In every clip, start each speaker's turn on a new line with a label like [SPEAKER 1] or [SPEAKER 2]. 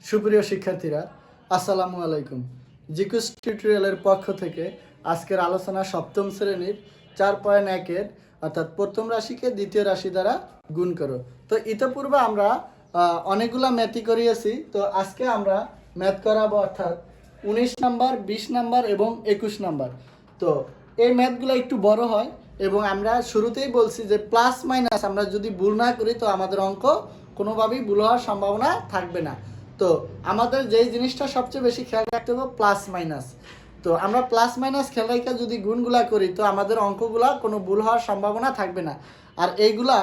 [SPEAKER 1] সুপ্রিয় শিক্ষার্থীরা, আসসালামু আলাইকুম। জিকুস টিউটোরিয়ালের পক্ষ থেকে আজকের আলোচনা সপ্তম শ্রেণীর 4.1-এর অর্থাৎ প্রথম রাশিকে দ্বিতীয় রাশি দ্বারা গুণ করো। তো ইতিপূর্বে আমরা অনেকগুলা ম্যাথই করিয়েছি। তো আজকে আমরা ম্যাথ করাবো অর্থাৎ 19 নাম্বার, 20 নাম্বার এবং 21 নাম্বার। তো এই ম্যাথগুলো একটু বড় হয় এবং আমরা শুরুতেই বলছি যে প্লাস মাইনাস আমরা যদি ভুল না করি তো আমাদের অঙ্ক কোনোভাবেই ভুল হওয়ার সম্ভাবনা থাকবে না। তো আমাদের যেই জিনিসটা সবচেয়ে বেশি খেয়াল রাখতে হবে প্লাস মাইনাস। তো আমরা প্লাস মাইনাস খেয়াল রেখে যদি গুণগুলা করি তো আমাদের অঙ্কগুলা কোনো ভুল হওয়ার সম্ভাবনা থাকবে না। আর এইগুলা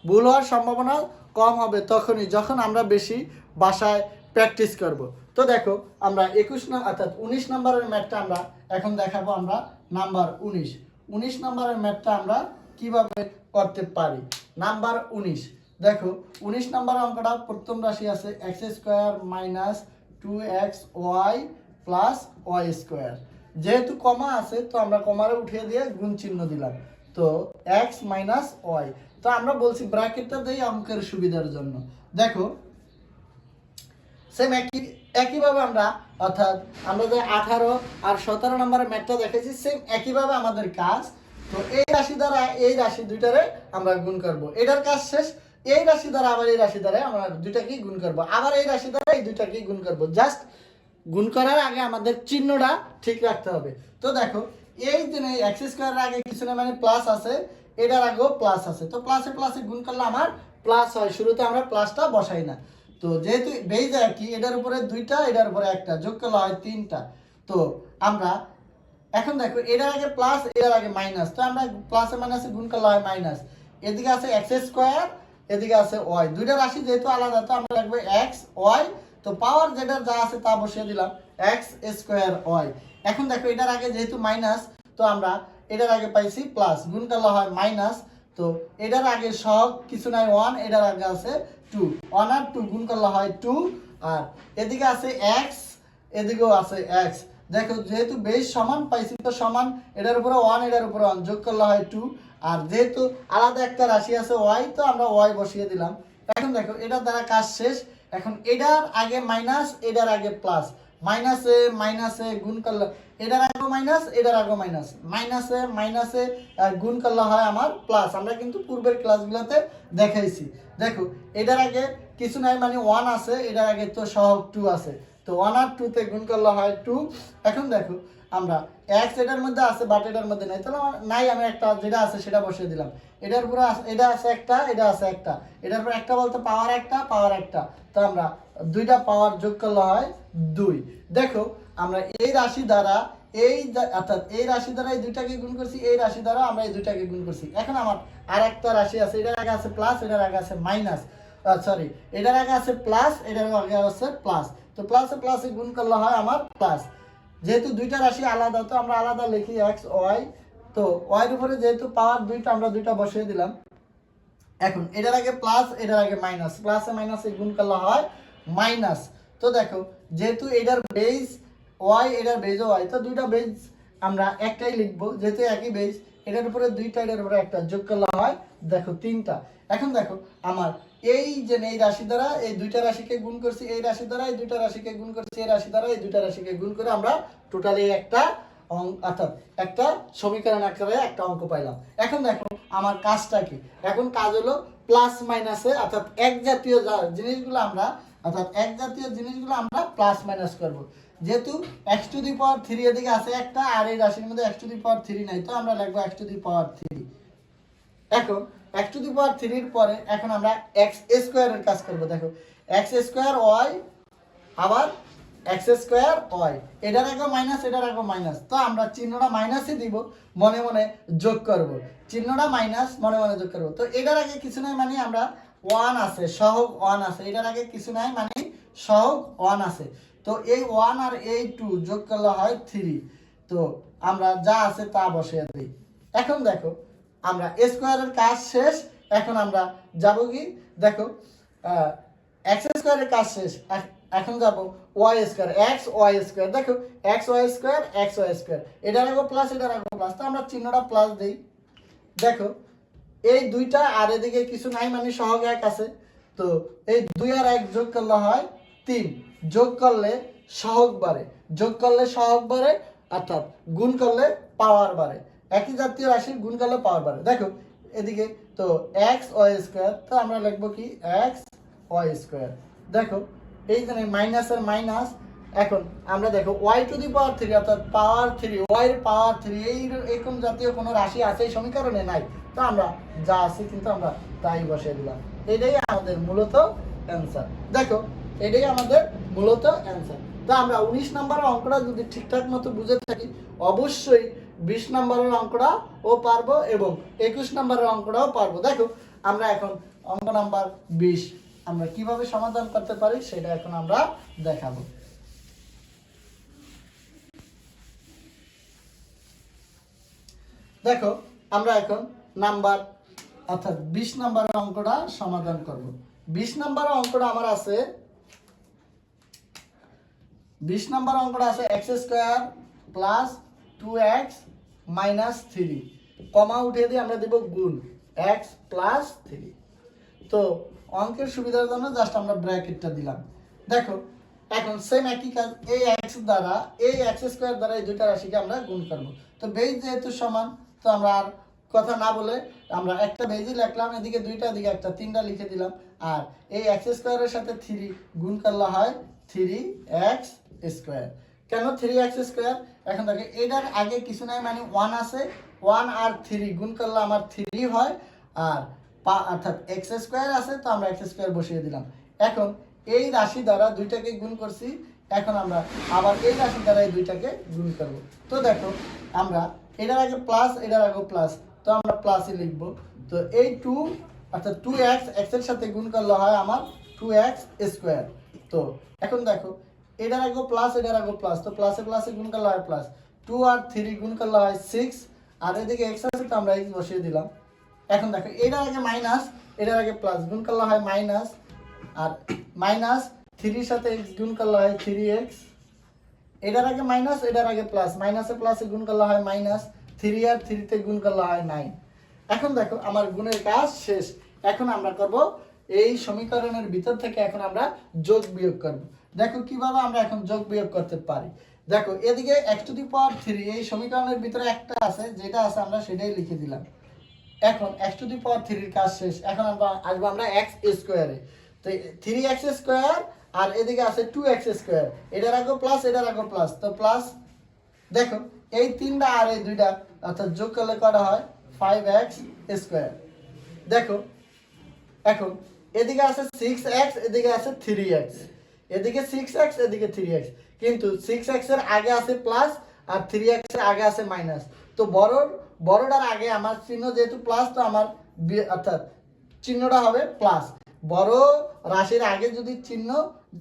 [SPEAKER 1] ভুল হওয়ার সম্ভাবনা কম হবে তখনই যখন আমরা বেশি বাসায় প্র্যাকটিস করব। তো দেখো আমরা 19 নম্বরের ম্যাথটা আমরা এখন দেখাবো। আমরা নাম্বার 19 নম্বরের ম্যাথটা আমরা কিভাবে করতে পারি। নাম্বার 19 দেখো 19 নম্বরের অঙ্কটা প্রথম রাশি আছে x square minus 2xy plus y square. যেহেতু কমা আছে তো আমরা কমারে উঠিয়ে দিয়ে গুণ চিহ্ন দিলাম। তো x মাইনাস y, তো আমরা বলছি ব্র্যাকেটটা দেই অঙ্কের সুবিধার জন্য। দেখো সেম একইভাবে আমরা অর্থাৎ আমরা যে 18 আর 17 নম্বরের ম্যাথটা দেখেছি সেম একইভাবে আমাদের কাজ। তো এই রাশি দ্বারা এই রাশি দুইটারে আমরা গুণ করব। এটার কাজ শেষ। এই রাশি দ্বারা আবার এই রাশি দ্বারা আমরা দুইটাকেই গুণ করব, আবার এই রাশি দ্বারা এই দুইটাকেই গুণ করব। জাস্ট গুণ করার আগে আমাদের চিহ্নটা ঠিক রাখতে হবে। তো দেখো এই যে এক্স স্কয়ারের আগে কিছু না মানে প্লাস আছে, এটার আগেও প্লাস আছে। তো প্লাসে প্লাসে গুণ করলে আমার প্লাস হয়, শুরুতে আমরা প্লাসটা বসাই না। তো যেহেতু বেই যায় কি এটার উপরে দুইটা এটার উপরে একটা যোগ করলে হয় তিনটা। তো আমরা এখন দেখো এটার আগে প্লাস এটার আগে মাইনাস, তো আমরা প্লাসে মাইনাসে গুণ করলে হয় মাইনাস। এদিকে আছে এক্স স্কয়ার, এদিকে আছে ওয়াই, দুইটা রাশি যেহেতু আলাদা তো আমরা লিখবো এক্স ওয়াই। তো পাওয়ার যেটার যা আছে তা বসিয়ে দিলাম এক্স স্কয়ার ওয়াই। এখন দেখো এটার আগে যেহেতু মাইনাস তো আমরা এটার আগে পাইছি প্লাস, গুণ করলে হয় মাইনাস। তো এটার আগে সব কিছু নাই 1, এটার আগে আছে 2, 1 আর 2 গুণ করলে হয় 2। আর এদিকে আছে x, এদিকেও আছে x। দেখো যেহেতু বেস সমান পাইছি তো সমান, এটার উপরে 1 এটার উপরে 1 যোগ করলে হয় 2। আর যেহেতু আলাদা একটা রাশি আছে y তো আমরা y বসিয়ে দিলাম। এখন দেখো এটার দ্বারা কাজ শেষ। এখন এটার আগে মাইনাস এটার আগে প্লাস, মাইনাসে মাইনাসে গুণ করলে এটার আগে মাইনাস এটার আগে মাইনাস, মাইনাসে মাইনাসে গুণ করলে হয় আমার প্লাস। আমরা কিন্তু পূর্বের ক্লাসগুলোতে দেখাইছি। দেখো এটার আগে কিছু নাই মানে 1 আছে, এটার আগে তো সহগ 2 আছে। তো 1 আর 2 তে গুণ করলে হয় 2। এখন দেখো আমরা x এটার মধ্যে আছে বাট এটার মধ্যে নাই, তাহলে নাই আমি একটা যেটা আছে সেটা বসিয়ে দিলাম। এটার উপরে এটা আছে একটা, এটা আছে একটা, এটার উপরে একটা বলতে পাওয়ার একটা পাওয়ার একটা। তো আমরা দুইটা পাওয়ার যোগ করলে হয় 2। দেখো আমরা এই রাশি দ্বারা অর্থাৎ এই রাশি দ্বারা এই দুইটাকে গুণ করছি, এই রাশি দ্বারা আমরা এই দুইটাকে গুণ করছি। এখন আমার আরেকটা রাশি আছে, এটার আগে আছে প্লাস এটার আগে আছে মাইনাস, সরি এটার আগে আছে প্লাস এটার আগে আছে প্লাস। তো প্লাসে প্লাসে গুণ করলে হয় আমার প্লাস। যেহেতু দুইটা রাশি আলাদা তো আমরা আলাদা লিখি এক্স ওয়াই। তো ওয়াই এর উপরে যেহেতু পাওয়ার দুইটা আমরা দুইটা বসিয়ে দিলাম। এখন এটার আগে প্লাস এটার আগে মাইনাস, প্লাসে মাইনাসে গুণ করলে হয় মাইনাস। তো দেখো যেহেতু এটার বেস ওয়াই এটার বেজও ওয়াই, তো দুইটা বেজ আমরা একটাই লিখবো যেহেতু একই বেজ। এটার উপরে দুইটা এটার উপরে একটা যোগ করলে হয় দেখো তিনটা। এখন দেখো আমার এই যে এই রাশি দ্বারা এই দুইটা রাশিকে গুণ করছি, এই রাশি দ্বারা এই দুইটা রাশিকে গুণ করছি, এই রাশি দ্বারা এই দুইটা রাশিকে গুণ করে আমরা টোটালি একটা অর্থাৎ একটা সমীকরণ আকারে একটা অঙ্ক পাইলাম। এখন দেখো আমার কাজটা কি, এখন কাজ হলো প্লাস মাইনাসে অর্থাৎ এক জাতীয় জিনিসগুলো আমরা প্লাস মাইনাস করব। যেহেতু x টু দি পাওয়ার 3 এদিকে আছে একটা আর এই রাশির মধ্যে x টু দি পাওয়ার 3 নাই, তো আমরা লিখব x টু দি পাওয়ার 3। এখন x টু দি পাওয়ার 3 এর পরে এখন আমরা x স্কয়ারের কাজ করব। দেখো x স্কয়ার y আবার x স্কয়ার y, এটার আগে মাইনাস এটার আগে মাইনাস, তো আমরা চিহ্নটা মাইনাসই দিব, মনে মনে যোগ করব। চিহ্নটা মাইনাস মনে মনে যোগ করব। তো এটার আগে কিছু নাই মানে আমরা 1 আছে সহগ 1 আছে, এটার আগে কিছু নাই মানে সহগ 1 আছে। তো এই 1 আর এই 2 যোগ করলে হয় 3। তো আমরা যা আছে তা বসিয়ে দিই। এখন দেখো আমরা স্কয়ারের কাজ শেষ। এখন আমরা যাব কি দেখো এক্স স্কয়ারের কাজ শেষ, এখন যাব Y square X Y square. দেখো X Y square X Y square, এটার আগে প্লাস এটার আগে প্লাস, তো আমরা চিহ্নটা প্লাস দেই। দেখো এই দুইটা আর এদিকে কিছু নাই মানে সহগ 1 আছে। তো এই 2 আর 1 যোগ করলে হয় 3 যোগ করলে সহগ বাড়ে, যোগ করলে সহগ বাড়ে, অর্থাৎ গুণ করলে পাওয়ার বাড়ে। একই জাতীয় রাশির গুণ করলে পাওয়ার বাড়ে। দেখো এদিকে তো এক্স ওয়াই স্কোয়ার, তো আমরা লিখবো কি এক্স ওয়াই স্কোয়ার। দেখো এইখানে মাইনাসের মাইনাস, এখন আমরা দেখো ওয়াই টু দি পাওয়ার 3 অর্থাৎ পাওয়ার 3, ওয়াই এর পাওয়ার 3 এইরকম জাতীয় কোনো রাশি আছে এই সমীকরণে নাই, তো আমরা যা আছে কিন্তু আমরা তাই বসিয়ে দিলাম। এটাই আমাদের মূলত অ্যান্সার। দেখো এটাই আমাদের মূলত অ্যান্সার। তো আমরা 19 নম্বরের অঙ্কটা যদি ঠিকঠাক মতো বুঝে থাকি, অবশ্যই 20 নম্বরের অঙ্কটাও পারবো এবং 21 নম্বরের অঙ্কটাও পারবো। দেখো আমরা এখন অঙ্ক নাম্বার 20 আমরা কিভাবে সমাধান করতে পারি সেটা এখন আমরা দেখাবো। দেখো আমরা এখন নাম্বার অর্থাৎ 20 নম্বরের অঙ্কটা সমাধান করব। 20 নম্বরের অঙ্কটা আমার আছে, 20 নম্বর অঙ্কটা আছে x square plus 2x minus 3, কমা উঠিয়ে দিয়ে আমরা দেব গুণ x প্লাস 3। তো অঙ্কের সুবিধার জন্য জাস্ট আমরা ব্র্যাকেটটা দিলাম। দেখো এখন সেম একই কাজ, এই x দ্বারা এই x স্কয়ার দ্বারা এই দুইটা রাশিকে আমরা গুণ করব। তো বেজ যেহেতু সমান, তো আমরা আর কথা না বলে আমরা একটা বেজই লিখলাম, এদিকে দুইটা এদিকে একটা, তিনটা লিখে দিলাম। আর এই x স্কয়ারের সাথে 3 গুণ করলে হয় 3x স্কয়ার। কেন 3x স্কয়ার? এখন দেখো এটার আগে কিছু নাই, মানে 1 আছে, 1 আর 3 গুণ করলে আমার 3 হয়, আর অর্থাৎ x স্কয়ার আছে, তো আমরা x স্কয়ার বসিয়ে দিলাম। এখন এই রাশি দ্বারা দুইটাকে গুণ করছি, এখন আমরা আবার এই রাশি দ্বারা এই দুইটাকে গুণ করব। তো দেখো আমরা এটার আগে প্লাস, এটার আগে প্লাস, তো আমরা প্লাসই লিখব। তো এই 2 অর্থাৎ 2x x এর সাথে গুণ করলে হয় আমার 2x স্কয়ার। তো এখন দেখো এটার আগে প্লাস, এটার আগে প্লাস, তো প্লাসে প্লাসে গুণ করলে হয় প্লাস, 2 আর 3 গুণ করলে হয় 6, আর এদিকে x আছে তো আমরা x বসিয়ে দিলাম। এখন দেখো এটার আগে মাইনাস, এটার আগে প্লাস, গুণ করলে হয় মাইনাস, আর মাইনাস 3 এর সাথে x গুণ করলে হয় 3x, এটার আগে মাইনাস, এটার আগে প্লাস, মাইনাসে প্লাসে গুণ করলে হয় মাইনাস, 3 আর 3 তে গুণ করলে হয় 9। এখন দেখো আমার গুণের কাজ শেষ। এখন আমরা করব এই সমীকরণের ভিতর থেকে এখন আমরা যোগ বিয়োগ করব। দেখো কিভাবে আমরা এখন যোগ বিয়োগ করতে পারি। দেখো এদিকে x টু দি পাওয়ার 3 এই সমীকরণের ভিতরে একটা আছে, যেটা আছে আমরা সেটাই লিখে দিলাম। এখন x টু দি পাওয়ার 3 এর কাজ শেষ। এখন আমরা আসবো আমরা x স্কয়ারে। তো 3x স্কয়ার আর এদিকে আছে 2x স্কয়ার, এটার আগে প্লাস, এটার আগে প্লাস, তো প্লাস। দেখো এই তিনটা আর এই দুইটা অর্থাৎ যোগ করলে কত হয় 5x স্কয়ার। দেখো এখন এদিকে আছে 6x, এদিকে আছে 3x, এদিকে 6x, এদিকে 3x, কিন্তু 6x এর আগে আছে প্লাস আর 3x এর আগে আছে মাইনাস। তো বড়টার আগে আমার চিহ্ন যেহেতু প্লাস, তো আমার অর্থাৎ চিহ্নটা হবে প্লাস। বড় রাশির আগে যদি চিহ্ন,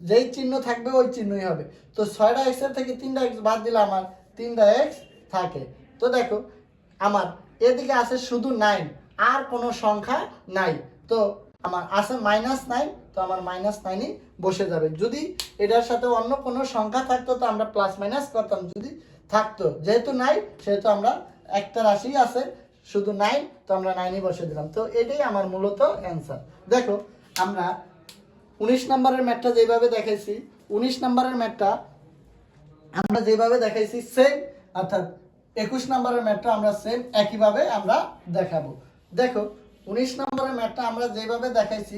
[SPEAKER 1] যেই চিহ্ন থাকবে ওই চিহ্নই হবে। তো 6টা x এর থেকে 3টা x বাদ দিলে আমার 3টা x থাকে। তো দেখো আমার এদিকে আছে শুধু 9, আর কোনো সংখ্যা নাই, তো আমার আছে -9, তো আমার -9ই বসে যাবে। যদি এটার সাথে অন্য কোনো সংখ্যা থাকতো তো আমরা প্লাস মাইনাস করতাম, যদি থাকতো, যেহেতু নাই সেহেতু আমরা একটা রাশি আছে শুধু 9, তো আমরা 9ই বসে দিলাম। তো এটাই আমার মূলত অ্যান্সার। দেখো আমরা 19 নম্বরের ম্যাথটা যেভাবে দেখাইছি, 19 নম্বরের ম্যাথটা আমরা যেভাবে দেখাইছি সেম, অর্থাৎ 21 নম্বরের ম্যাথটা আমরা সেম একইভাবে আমরা দেখাবো। দেখো 19 নম্বরের ম্যাথটা আমরা যেভাবে দেখাইছি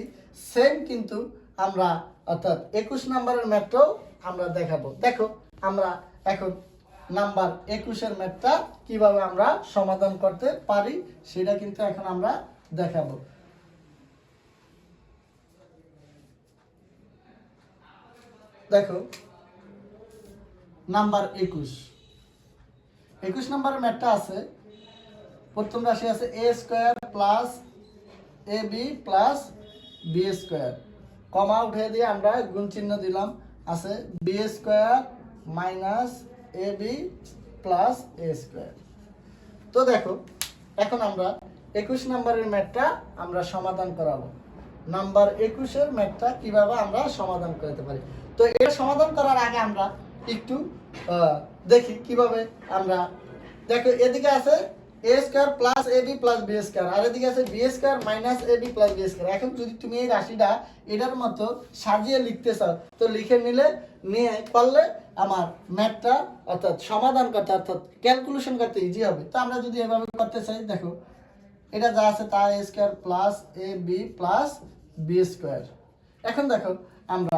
[SPEAKER 1] সেম, কিন্তু আমরা অর্থাৎ 21 নম্বরের ম্যাথটাও আমরা দেখাবো। দেখো আমরা এখন নাম্বার 21 এর ম্যাথটা কিভাবে আমরা সমাধান করতে পারি সেটা কিন্তু এখন আমরা দেখাবো। দেখো নাম্বার 21 নম্বরের ম্যাথটা আছে, প্রথম রাশি আছে a square plus ab plus b square, comma উঠিয়ে দিয়ে আমরা গুণ চিহ্ন দিলাম, আছে b square minus ab plus a square. তো দেখো এখন আমরা 21 নম্বরের ম্যাথটা আমরা সমাধান করাবো। নাম্বার 21 এর ম্যাথটা কিভাবে আমরা সমাধান করতে পারি। তো এর সমাধান করার আগে আমরা একটু দেখি কিভাবে আমরা, দেখো এদিকে আছে A square plus AB plus B square, আর এদিকে আছে B square minus AB plus B square. এখন যদি তুমি এই রাশিটা এটার মতো সাজিয়ে লিখতে চাও তো লিখে নিয়ে পারলে আমার ম্যাথটা অর্থাৎ সমাধান করতে অর্থাৎ ক্যালকুলেশন করতে ইজি হবে। তো আমরা যদি এভাবে করতে চাই, দেখো এটা যা আছে তা এ square plus A B plus B square. এখন দেখো আমরা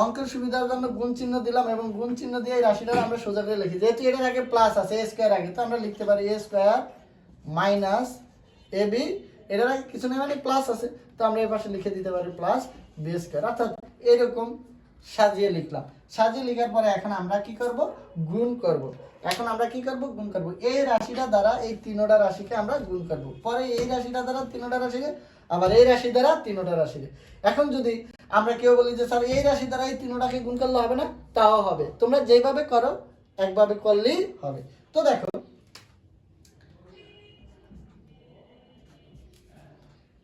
[SPEAKER 1] অঙ্কের সুবিধার জন্য গুণ চিহ্ন দিলাম এবং গুণ চিহ্ন দিয়ে এই রাশিটা আমরা সোজা করে লিখি। যেহেতু এটার আগে প্লাস আছে এ স্কয়ার আগে, তো আমরা লিখতে পারি এ স্কয়ার মাইনাস এ বি, এটার আগে কিছু নেই মানে প্লাস আছে, তো আমরা এই পাশে লিখে দিতে পারি প্লাস বি স্কয়ার। অর্থাৎ এরকম সাজিয়ে লিখলাম। সাজিয়ে লেখার পরে এখন আমরা কি করব, গুণ করব। এখন আমরা কি করব, গুণ করব। এই রাশিটা দ্বারা এই তিনটা রাশিকে আমরা গুণ করব, পরে এই রাশিটা দ্বারা তিনটা রাশিকে, আবার এই রাশি দ্বারা তিনটা রাশিকে। এখন যদি আমরা কেউ বলি যে স্যার এই রাশি দ্বারা এই তিনটাকে গুণ করলে হবে না, তাও হবে। তোমরা যেভাবে করো একভাবে করলেই হবে। তো দেখো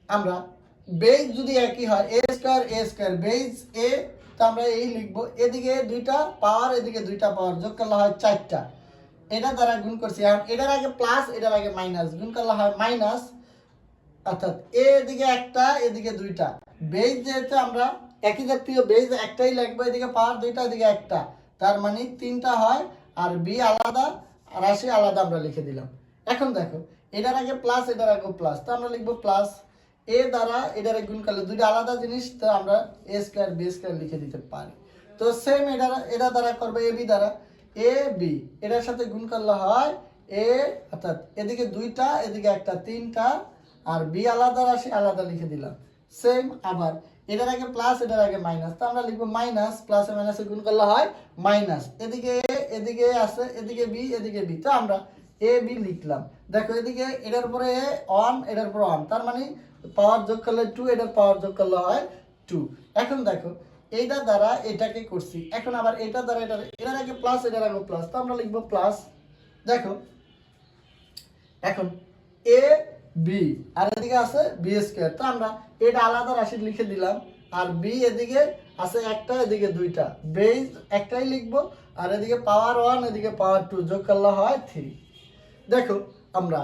[SPEAKER 1] আমরা বেজ যদি একই হয় এ স্কয়ার বেজ এ, তো আমরা এই লিখবো, এদিকে দুইটা পাওয়ার এদিকে দুইটা পাওয়ার যোগ করলে হয় 4টা, এটা দ্বারা গুণ করছি। এখন এটার আগে প্লাস এটার আগে মাইনাস, গুণ করলে হয় মাইনাস, অর্থাৎ এদিকে একটা এদিকে দুইটা। বেজ যেহেতু আমরা একই জাতীয় বেজ একটাই লিখবো, এদিকে পাওয়ার দুইটা এদিকে একটা, তার মানে 3টা হয়, আর বি আলাদা রাশি আলাদা আমরা লিখে দিলাম। এখন দেখো এটার আগে প্লাস এটার আগে প্লাস, তো আমরা লিখবো প্লাস এ দ্বারা এটারে গুণ করলে দুইটা আলাদা জিনিস, তো আমরা এ স্কয়ার বি স্কয়ার লিখে দিতে পারি। তো সেম এটা দ্বারা করবে এ বি দ্বারা, এ বি এটার সাথে গুণ করলে হয় এ, অর্থাৎ এদিকে দুইটা এদিকে একটা 3টা, আর বি আলাদা রাশি আলাদা লিখে দিলাম। সেম আবার এটার আগে প্লাস এটার আগে মাইনাস, তো আমরা লিখবো মাইনাস, প্লাসে মাইনাসে গুণ করলে হয় মাইনাস, এদিকে এদিকে আছে এদিকে বি, তো আমরা এ বি লিখলাম। দেখো এদিকে এটার উপরে এ অন এটার উপরে অন, তার মানে পাওয়ার যোগ করলে 2, এটার পাওয়ার যোগ করলে হয় 2। এখন দেখো এইটা দ্বারা এটাকে করছি, এখন আবার এটা দ্বারা এটার আগে প্লাস এটার আগে প্লাস, তো আমরা লিখবো প্লাস। দেখো এখন এ বি আর এদিকে আছে বি স্কয়ার, তো আমরা এটা আলাদা রাশি লিখে দিলাম, আর বি এদিকে আছে একটা এদিকে দুইটা, বেজ একটাই লিখবো, আর এদিকে পাওয়ার 1 এদিকে পাওয়ার 2 যোগ করলে হয় 3। দেখো আমরা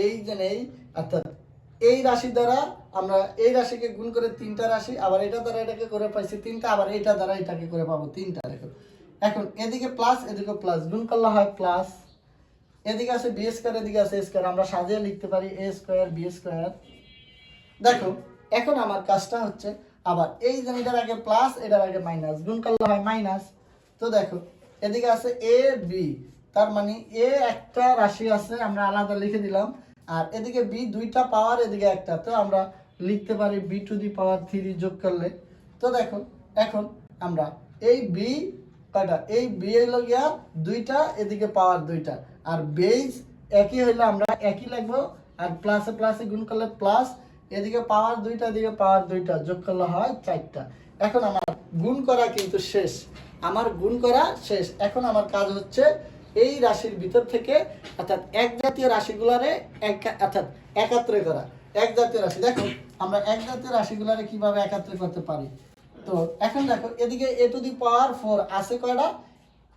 [SPEAKER 1] এই যে এই অর্থাৎ এই রাশি দ্বারা আমরা এই রাশিকে গুণ করে 3টা রাশি, আবার এটা দ্বারা এটাকে করে পাইছি 3টা, আবার এটা দ্বারা এটাকে করে পাবো 3টা। দেখো এখন এদিকে প্লাস এদিকে প্লাস, গুণ করলে হয় প্লাস, এদিকে আছে বি স্কয়ার এদিকে আছে স্কয়ার, আমরা সাজিয়ে লিখতে পারি এ স্কয়ার বি স্কয়ার। দেখো এখন আমার কাজটা হচ্ছে আবার এই যে এটার আগে প্লাস এটার আগে মাইনাস, গুণ করলে হয় মাইনাস। তো দেখো এদিকে আছে এ বি, তার মানে এ একটা রাশি আছে আমরা আলাদা লিখে দিলাম, আর এদিকে বি দুইটা পাওয়ার এদিকে একটা, তো আমরা লিখতে পারি বি টু দি পাওয়ার 3 যোগ করলে। তো দেখো এখন আমরা এই বি কয়টা, এই বি হইলো গিয়া দুইটা এদিকে পাওয়ার দুইটা, আর বেজ একই হইলে আমরা একই লিখবো, আর প্লাসে প্লাসে গুণ করলে প্লাস, এদিকে পাওয়ার দুইটা এদিকে পাওয়ার দুইটা যোগ করলে হয় 4টা। এখন আমার গুণ করা কিন্তু শেষ, আমার গুণ করা শেষ। এখন আমার কাজ হচ্ছে এই রাশির ভিতর থেকে অর্থাৎ এক জাতীয় রাশিগুলারে অর্থাৎ একাত্রে করা। এক জাতীয় রাশি, দেখো আমরা এক জাতীয় রাশিগুলারে কিভাবে একাত্রে করতে পারি। তো এখন দেখো এদিকে এ টু দি পাওয়ার 4 আছে কয়টা,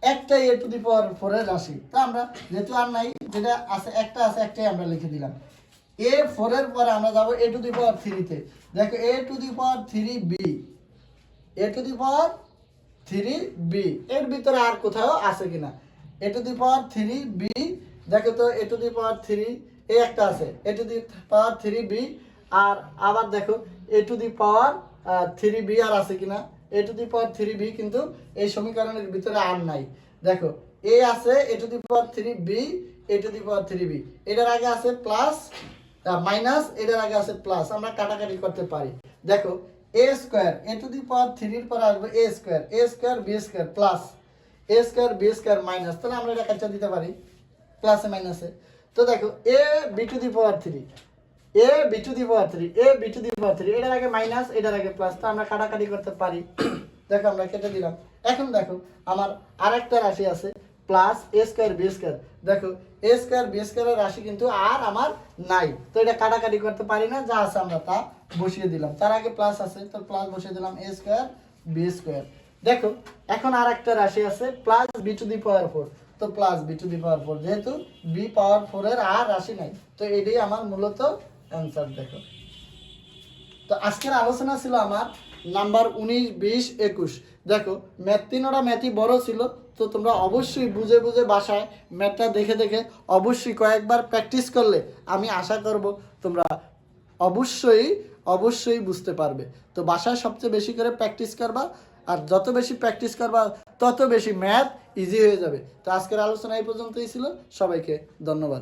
[SPEAKER 1] একটাই এ টু দি পাওয়ার 4 এর রাশি, তো আমরা যেহেতু আর নাই যেটা আছে একটা আছে একটাই আমরা লিখে দিলাম। এ 4 এর পরে আমরা যাব এ টু দি পাওয়ার 3 তে। দেখো A to the power 3 B, A to the power 3 B, এর ভিতরে আর কোথাও আছে কিনা, এ টু দি পাওয়ার 3 বি। দেখো তো এ টু দি পাওয়ার 3 এই একটা আছে, A to the power 3 B, আর আবার দেখো A to the power 3 B আর আছে কিনা, এ টু দি পাওয়ার 3 বি কিন্তু এই সমীকরণের ভিতরে আর নাই। দেখো এ আছে A to the power 3 B, A to the power 3 B, এটার আগে আছে প্লাস মাইনাস, এটার আগে আছে প্লাস, আমরা কাটাকাটি করতে পারি। দেখো এ square A to the power 3 এর পর আসবে এ স্কয়ার বি স্কয়ার প্লাস এ স্কয়ার বি স্কয়ার মাইনাস, তাহলে আমরা এটা কাটা দিতে পারি প্লাসে মাইনাসে। তো দেখো A B to the power 3 A B to the power 3 A B to the power 3, এটার আগে মাইনাস এটার আগে প্লাস, তো আমরা কাটাকাটি করতে পারি। দেখো আমরা কেটে দিলাম। এখন দেখো আমার আরেকটা রাশি আছে প্লাস এ স্কয়ার বি স্কয়ার। দেখো এ স্কয়ার বি স্কয়ারের রাশি কিন্তু আর আমার নাই, তো এটা কাটাকাটি করতে পারি না, যা আছে আমরা তা বসিয়ে দিলাম। তার আগে প্লাস আছে, তো প্লাস বসিয়ে দিলাম এ স্কয়ার বি স্কয়ার। দেখো এখন আর একটা রাশি আছে প্লাস বি টু দি পাওয়ার 4, তো তো প্লাস বি টু দি পাওয়ার 4, যেহেতু বি পাওয়ার 4 এর আর রাশি নাই, তো এটাই আমার মূলত অ্যান্সার। দেখো, তো আজকের আলোচনা ছিল আমার নাম্বার 19, 20, 21। দেখো ম্যাথ 3টা ম্যাথই বড় ছিল, তো তোমরা অবশ্যই বুঝে বুঝে বাসায় ম্যাথটা দেখে দেখে অবশ্যই কয়েকবার প্র্যাকটিস করলে আমি আশা করব তোমরা অবশ্যই অবশ্যই বুঝতে পারবে। তো বাসায় সবচেয়ে বেশি করে প্র্যাকটিস করবা, আর যত বেশি প্র্যাকটিস করবা তত বেশি ম্যাথ ইজি হয়ে যাবে। তো আজকের আলোচনা এই পর্যন্তই ছিল। সবাইকে ধন্যবাদ।